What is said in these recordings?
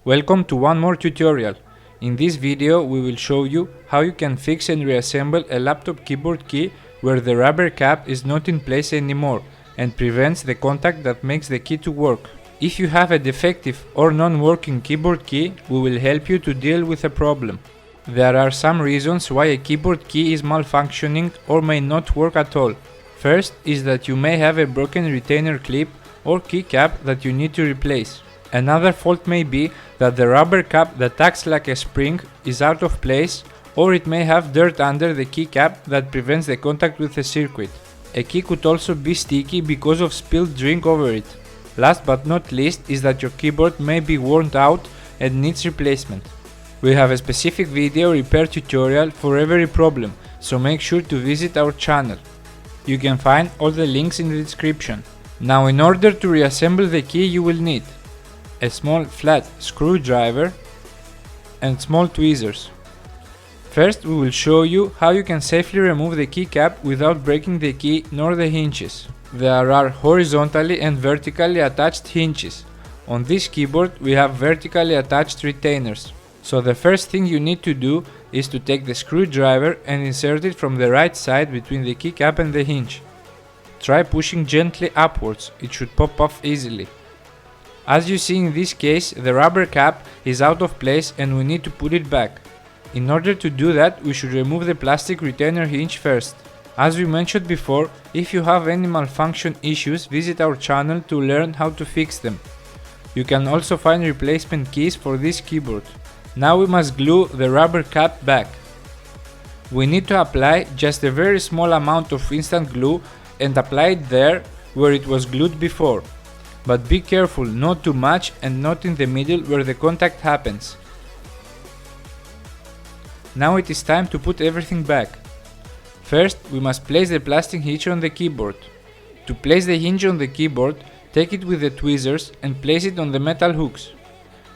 Welcome to one more tutorial. In this video we will show you how you can fix and reassemble a laptop keyboard key where the rubber cap is not in place anymore and prevents the contact that makes the key to work. If you have a defective or non-working keyboard key, we will help you to deal with the problem. There are some reasons why a keyboard key is malfunctioning or may not work at all. First is that you may have a broken retainer clip or keycap that you need to replace. Another fault may be that the rubber cap that acts like a spring is out of place, or it may have dirt under the keycap that prevents the contact with the circuit. A key could also be sticky because of spilled drink over it. Last but not least is that your keyboard may be worn out and needs replacement. We have a specific video repair tutorial for every problem, so make sure to visit our channel. You can find all the links in the description. Now, in order to reassemble the key, you will need a small flat screwdriver and small tweezers. First, we will show you how you can safely remove the keycap without breaking the key nor the hinges. There are horizontally and vertically attached hinges. On this keyboard we have vertically attached retainers. So the first thing you need to do is to take the screwdriver and insert it from the right side between the keycap and the hinge. Try pushing gently upwards, it should pop off easily. As you see in this case, the rubber cap is out of place and we need to put it back. In order to do that, we should remove the plastic retainer hinge first. As we mentioned before, if you have any malfunction issues, visit our channel to learn how to fix them. You can also find replacement keys for this keyboard. Now we must glue the rubber cap back. We need to apply just a very small amount of instant glue and apply it there where it was glued before. But be careful, not too much and not in the middle where the contact happens. Now it is time to put everything back. First, we must place the plastic hinge on the keyboard. To place the hinge on the keyboard, take it with the tweezers and place it on the metal hooks.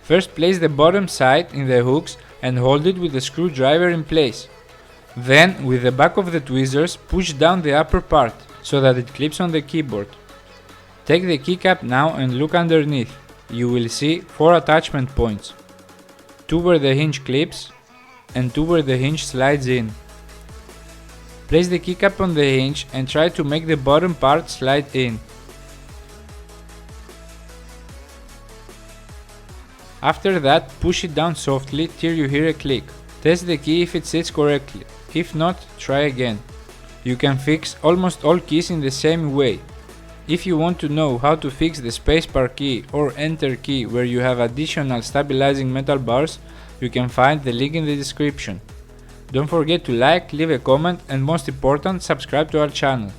First, place the bottom side in the hooks and hold it with the screwdriver in place. Then, with the back of the tweezers, push down the upper part so that it clips on the keyboard. Take the keycap now and look underneath. You will see 4 attachment points. 2 where the hinge clips and 2 where the hinge slides in. Place the keycap on the hinge and try to make the bottom part slide in. After that, push it down softly till you hear a click. Test the key if it sits correctly. If not, try again. You can fix almost all keys in the same way. If you want to know how to fix the spacebar key or enter key where you have additional stabilizing metal bars, you can find the link in the description. Don't forget to like, leave a comment and most important, subscribe to our channel.